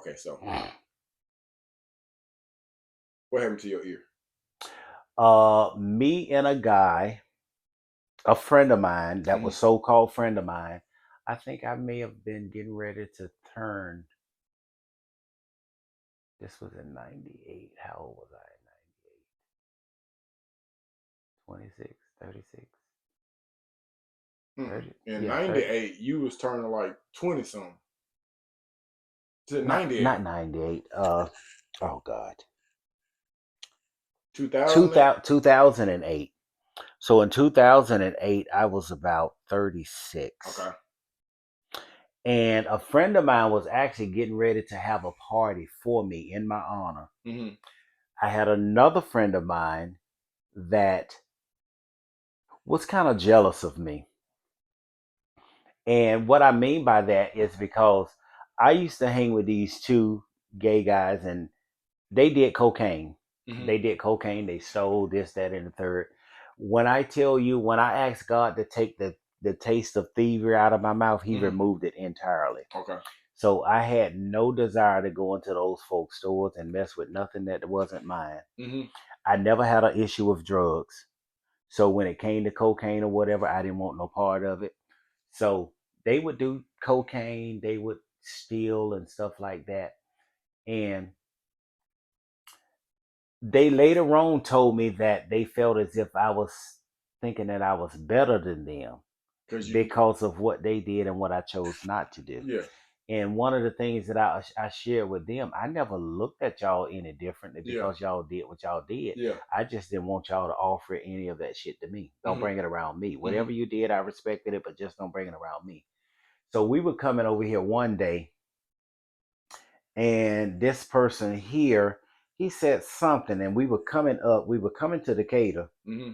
Okay, so what happened to your ear? Me and a friend of mine that Hmm. was so-called friend of mine. I think I may have been getting ready to turn. This was in '98. How old was I in '98? 26, 36, Mm. 30. In Yeah, 30. '98, you was turning like 20 something. To Not '98, 98. Oh God. 2008. 2008. So in 2008, I was about 36. Okay. And a friend of mine was actually getting ready to have a party for me in my honor. Hmm. I had another friend of mine that was kind of jealous of me. And what I mean by that is because I used to hang with these two gay guys and they did cocaine. Hmm. They did cocaine, they stole this, that, and the third. When I tell you, when I asked God to take the taste of thievery out of my mouth, He Hmm. removed it entirely. Okay. So I had no desire to go into those folks' stores and mess with nothing that wasn't mine. Hmm. I never had an issue with drugs. So when it came to cocaine or whatever, I didn't want no part of it. So they would do cocaine, they would steal and stuff like that. And they later on told me that they felt as if I was thinking that I was better than them Cause you, because of what they did and what I chose not to do. yeah, And one of the things that I shared with them, I never looked at y'all any differently yeah, because y'all did what y'all did. yeah. I just didn't want y'all to offer any of that shit to me. Don't Hmm. bring it around me. Hmm. Whatever you did, I respected it, but just don't bring it around me. So we were coming over here one day, and this person here, he said something, and we were coming to Decatur, Hmm.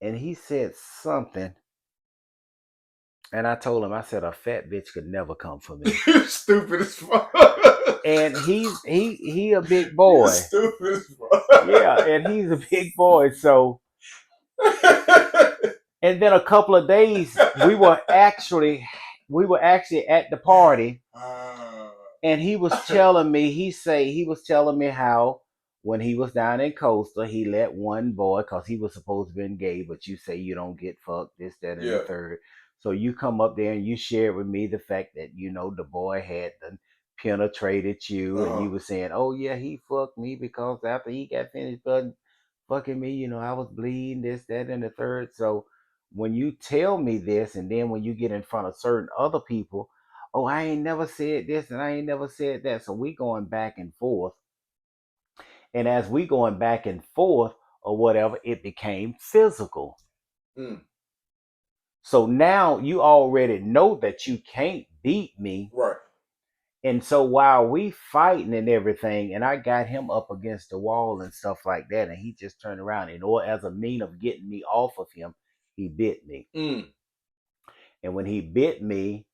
and he said something, and I told him, I said, a fat bitch could never come for me. You stupid as fuck. And he a big You boy. stupid as Yeah, fuck. and he's a big boy. So, and then a couple of days, we were actually at the party, Ah. and he was telling me, he was telling me how when he was down in Coastal, he let one boy, because he was supposed to be gay, but you say you don't get fucked, this, that, and the Yeah. third. So you come up there and you shared with me the fact that the boy had done penetrated you, and Uh-huh. you were saying, "Oh yeah, he fucked me because after he got finished fucking me, I was bleeding, this, that, and the third." So when you tell me this, and then when you get in front of certain other people, oh, I ain't never said this and I ain't never said that. So we going back and forth. And as we going back and forth or whatever, it became physical. Mm. So now you already know that you can't beat me. Right. And so while we fighting and everything, and I got him up against the wall and stuff like that, and he just turned around and or as a mean of getting me off of him, he bit me. Mm. And when he bit me,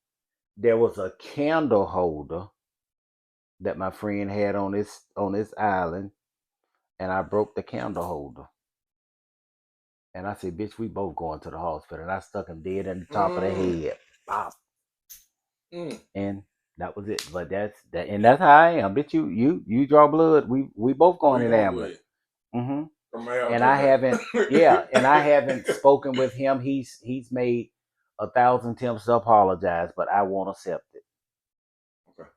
there was a candle holder that my friend had on this island, and I broke the candle holder. And I said, "Bitch, we both going to the hospital." And I stuck him dead in the top of the Mm. head. Pop. Mm. And that was it. But that's how I am. Bitch, you draw blood. We both going We in the going ambulance. with hmm I'm gonna have And her I back. haven't, yeah, and I haven't spoken with him. He's made 1,000 attempts to apologize, but I won't accept it. Okay.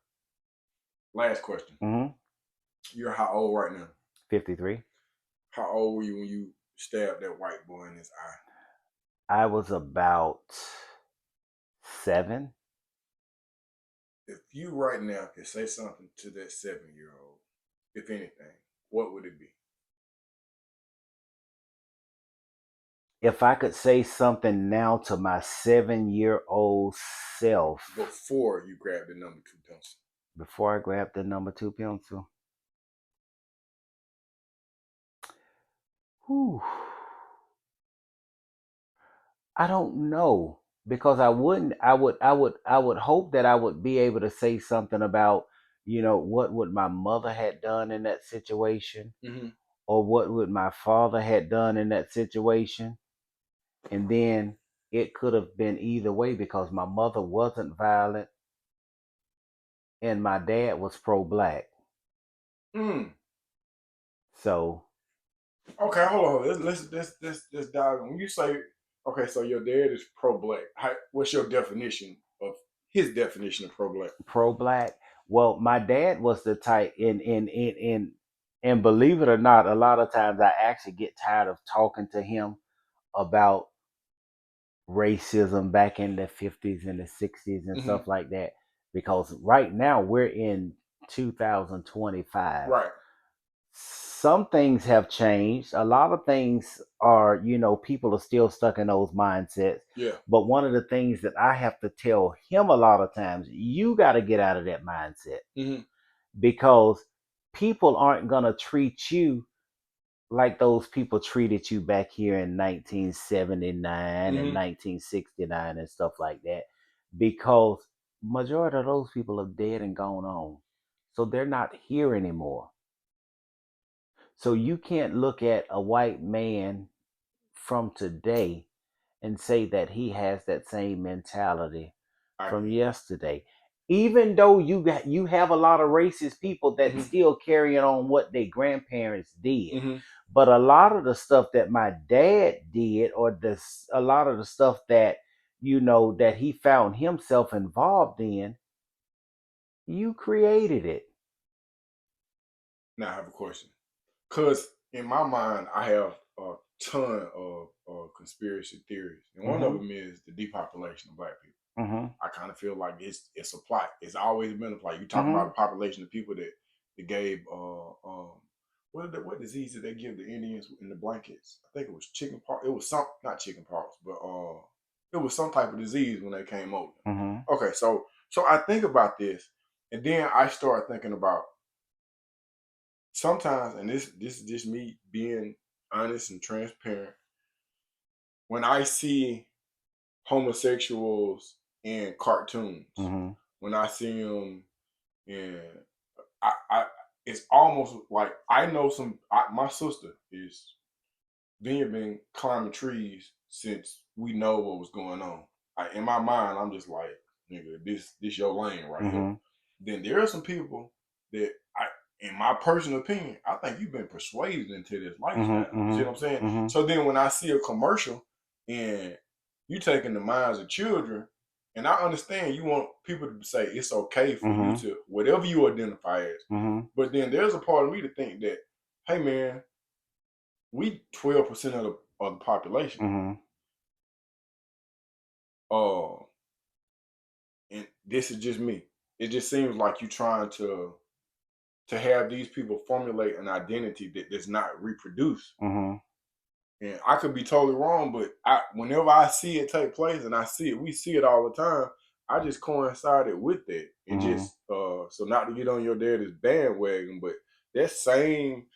Last question. hmm You're how old right now? 53. How old were you when you stabbed that white boy in his eye? I was about 7. If you right now could say something to that 7-year old, if anything, what would it be? If I could say something now to my 7-year-old self Before you grabbed the number two pencil. before I grabbed the number 2 pencil, whew, I don't know, because I wouldn't. I would hope that I would be able to say something about what would my mother had done in that situation, Mm-hmm. or what would my father had done in that situation, and then it could have been either way because my mother wasn't violent and my dad was pro-black. Mm. So Okay, hold on. Let's dive in. When you say, okay, so your dad is pro-black. What's your definition of his definition of pro-black? pro-black. Well, my dad was the type, and believe it or not, a lot of times I actually get tired of talking to him about racism back in the 50s and the 60s and Hmm. stuff like that, because right now we're in 2025. Right. Some things have changed. A lot of things are, people are still stuck in those mindsets. Yeah. But one of the things that I have to tell him a lot of times, you got to get out of that mindset, Hmm. because people aren't going to treat you like those people treated you back here in 1979 and Hmm. 1969 and stuff like that, because majority of those people are dead and gone on, so they're not here anymore. So you can't look at a white man from today and say that he has that same mentality I from can. yesterday. Even though you have a lot of racist people that Hmm. still carrying on what their grandparents did. Hmm. But a lot of the stuff that my dad did, or a lot of the stuff that that he found himself involved in, you created it. Now I have a question. Because in my mind, I have a ton of conspiracy theories, and one of Mm-hmm. them is the depopulation of black people. Mm-hmm. I kind of feel like it's a plot. It's always been a plot. You talk about Mm-hmm. the population of people that gave what disease did they give the Indians in the blankets? I think it was chicken pox. It was some not chicken pox, but it was some type of disease when they came over. Mm-hmm. Okay, so I think about this, and then I start thinking about sometimes, and this is just me being honest and transparent. When I see homosexuals in cartoons, Mm-hmm. when I see them in, I it's almost like I know my sister is been climbing trees since we know what was going on. In my mind, I'm just like, nigga, this your lane right here. Mm-hmm. Then there are some people that in my personal opinion, I think you've been persuaded into this lifestyle. Mm-hmm. You see Mm-hmm. what I'm saying? Mm-hmm. So then when I see a commercial and you taking the minds of children, and I understand you want people to say it's okay for you Mm-hmm. to whatever you identify as, Mm-hmm. but then there's a part of me to think that, hey man, we 12% of the population. Mm-hmm. Uh, and this is just me. It just seems like you trying to have these people formulate an identity that does not reproduce. Mm-hmm. And I could be totally wrong, but whenever I see it take place, and we see it all the time. I just coincided with that, and Mm-hmm. just so not to get on your dad's bandwagon, but that same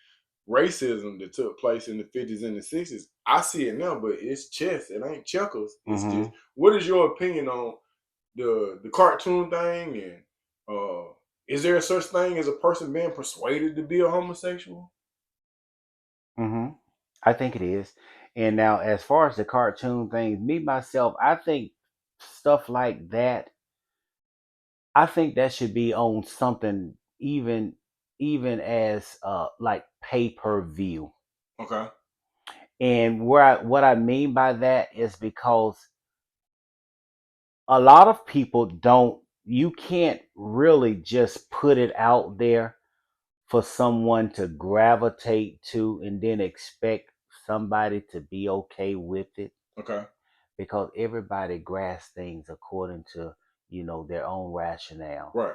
racism that took place in the 50s and the 60s, I see it now, but it's chess. It ain't checkers. It's just, Mm-hmm. what is your opinion on the cartoon thing, and is there a such thing as a person being persuaded to be a homosexual? Mm-hmm. I think it is. And now, as far as the cartoon things, me myself, I think stuff like that, I think that should be on something even as like pay-per-view. Okay. And what I mean by that is because a lot of people don't, you can't really just put it out there for someone to gravitate to and then expect somebody to be okay with it, Okay. because everybody grasps things according to their own rationale. Right.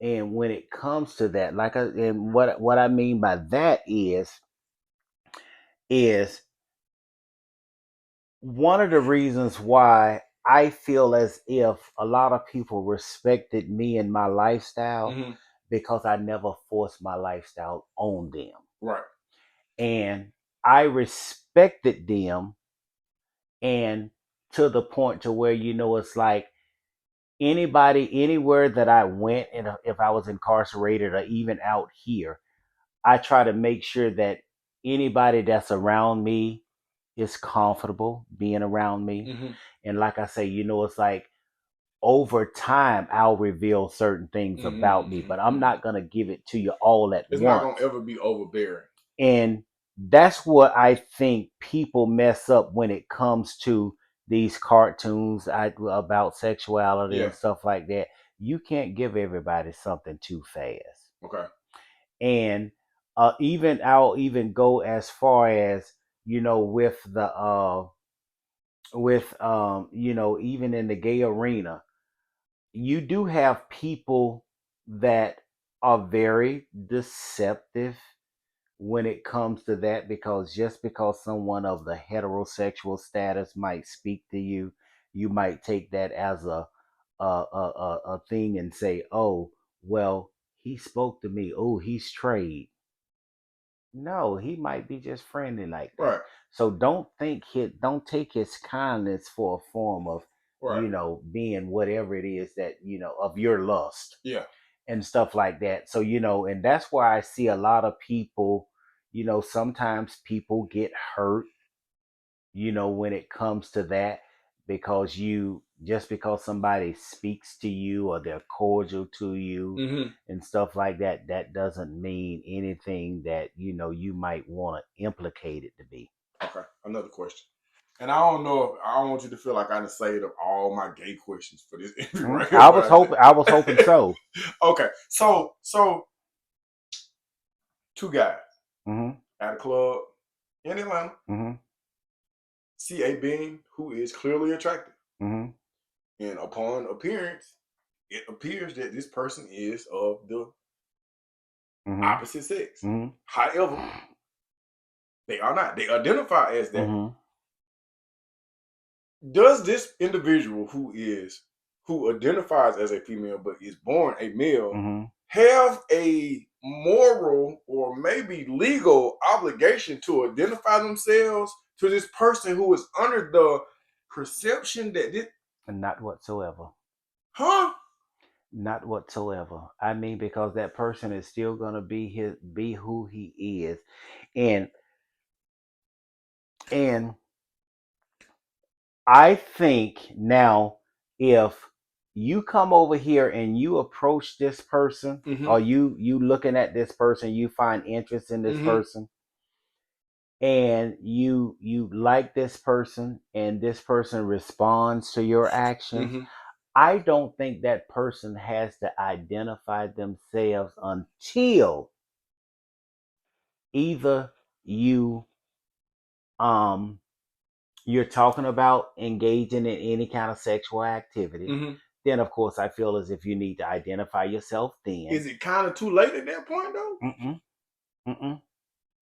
And when it comes to that, and what I mean by that is one of the reasons why I feel as if a lot of people respected me and my lifestyle, Hmm. because I never forced my lifestyle on them. Right. And I respected them, and to the point to where it's like anybody anywhere that I went, and if I was incarcerated or even out here, I try to make sure that anybody that's around me is comfortable being around me. Hmm. And like I say, it's like, over time I'll reveal certain things about me, but I'm not gonna give it to you all at It's not once. gonna ever be overbearing. And that's what I think people mess up when it comes to these cartoons about sexuality Yeah. and stuff like that. You can't give everybody something too fast. Okay. And even I'll even go as far as, with the even in the gay arena, you do have people that are very deceptive when it comes to that, because just because someone of the heterosexual status might speak to you, you might take that as a thing and say, "Oh, well, he spoke to me. Oh, he's straight." No, he might be just friendly like that. Right. So don't take his kindness for a form of, Right. being whatever it is that, of your lust Yeah. and stuff like that. So, and that's why I see a lot of people, sometimes people get hurt, when it comes to that, because just because somebody speaks to you or they're cordial to you Mm-hmm. and stuff like that, that doesn't mean anything that, you might want to implicate it to be. Okay. Another question. And I don't know if I don't want you to feel like I done saved up all my gay questions for this interview right here. I was hoping so. Okay. So two guys Mm-hmm. at a club in Atlanta Mm-hmm. see a being who is clearly attractive. Mm-hmm. And upon appearance, it appears that this person is of the Mm-hmm. opposite sex. Mm-hmm. However, they are not. They identify as that. Mm-hmm. Does this individual who identifies as a female but is born a male Mm-hmm. have a moral or maybe legal obligation to identify themselves to this person who is under the perception that this, Not whatsoever. huh? Not whatsoever. I mean, because that person is still gonna be who he is, and and I think now, if you come over here and you approach this person, Mm-hmm. or you looking at this person, you find interest in this Mm-hmm. person, and you like this person, and this person responds to your actions, Mm-hmm. I don't think that person has to identify themselves until either you um you're talking about engaging in any kind of sexual activity. Mm-hmm. Then of course I feel as if you need to identify yourself then. Is it kind of too late at that point though? Mm-mm, mm-mm.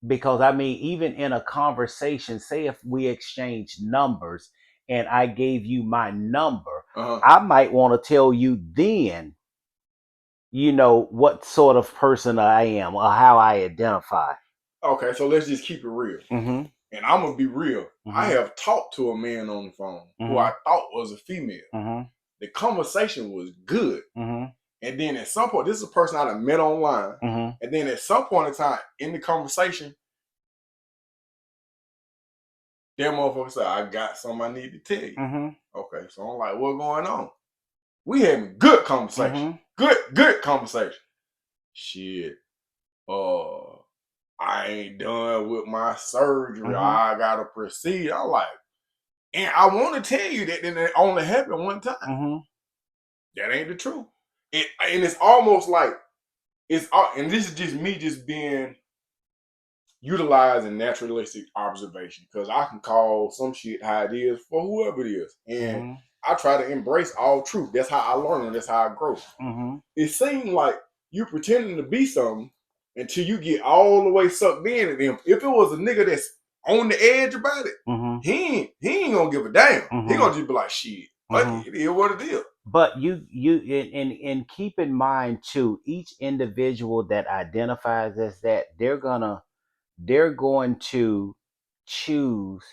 Because I mean, even in a conversation, say if we exchange numbers and I gave you my number, Uh-huh. I might want to tell you then, what sort of person I am or how I identify. Okay, so let's just keep it real. Mm-hmm. And I'm gonna be real. I Mm-hmm. have talked to a man on the phone who Mm-hmm. I thought was a female. Mm-hmm. The conversation was good. Mm-hmm. And then at some point, this is a person I met online. Mm-hmm. And then at some point in time in the conversation, that motherfucker said, I got something I need to tell you. Mm-hmm. Okay, so I'm like, what's going on? We having good conversation. Mm-hmm. Good conversation. Shit. I ain't done with my surgery. Mm-hmm. I gotta proceed. I'm like, and I want to tell you that then it only happened one time. Mm-hmm. That ain't the truth. And it's almost like and this is just me just being utilizing naturalistic observation, because I can call some shit how it is for whoever it is, and Mm-hmm. I try to embrace all truth. That's how I learn. That's how I grow. Mm-hmm. It seemed like you pretending to be something until you get all the way sucked in at them. If it was a nigga that's on the edge about it, Mm-hmm. he ain't gonna give a damn. Mm-hmm. He gonna just be like, shit, fuck Mm-hmm. it is what it is. But you and keep in mind too, each individual that identifies as that, they're going to choose.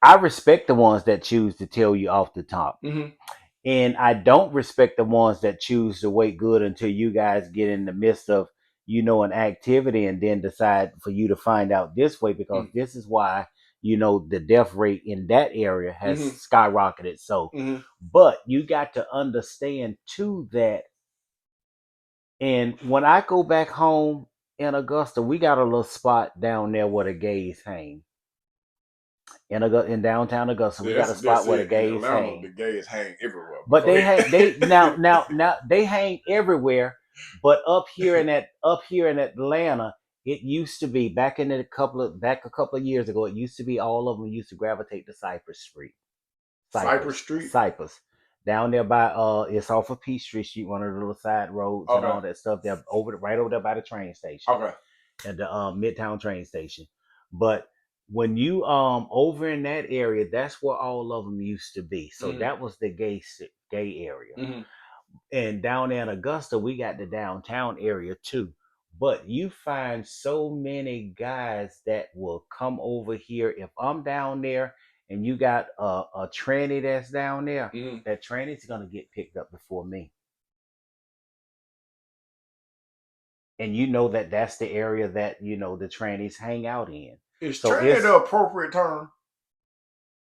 I respect the ones that choose to tell you off the top. Mm-hmm. And I don't respect the ones that choose to wait good until you guys get in the midst of, an activity, and then decide for you to find out this way, because this is why the death rate in that area has Mhm. skyrocketed. So, Mhm. but you got to understand too that, and when I go back home in Augusta, we got a little spot down there where the gays hang. In downtown Augusta, we Yeah, got a that's spot where the it. In gays Atlanta, the hang. gays hang everywhere. But But go they ahead. hang they now they hang everywhere. But up here in Atlanta, it used to be back a couple of years ago. It used to be all of them used to gravitate to Cypress Street, Cypress Street. Cypress, down there by it's off of Peachtree Street, one of the little side roads and Okay. all that stuff. They're right over there by the train station, Okay. at the Midtown train station. But when you over in that area, that's where all of them used to be. So Mhm. that was the gay area. Mhm. And down there in Augusta, we got the downtown area too. But you find so many guys that will come over here. If I'm down there and you got a tranny that's down there, Mhm. that tranny's gonna get picked up before me. And you know that that's the area that the trannies hang out in. Is So tranny the it's appropriate term?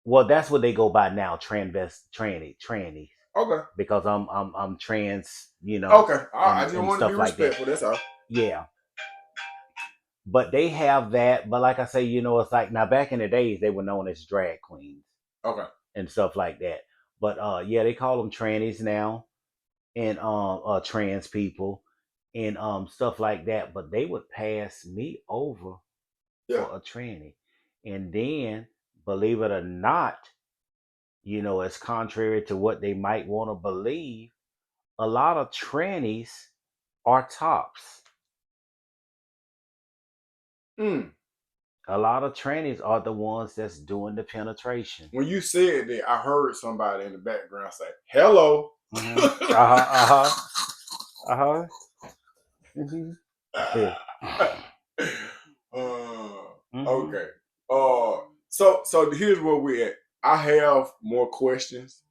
well, that's what they go by now, trannies, Okay. because I'm trans, Okay. I just and wanted to be stuff like that. respectful. That's all. Yeah, but they have that. But like I say, it's like now back in the days they were known as drag queens Okay. and stuff like that. But yeah, they call them trannies now, and trans people and stuff like that. But they would pass me over Yeah. for a tranny, and then believe it or not, as contrary to what they might want to believe, a lot of trannies are tops. Mm. A lot of trannies are the ones that's doing the penetration. When you said that, I heard somebody in the background say, "Hello." Mm-hmm. Uh huh. Uh huh. Mm-hmm. Mm-hmm. Okay. So here's where we're at. I have more questions.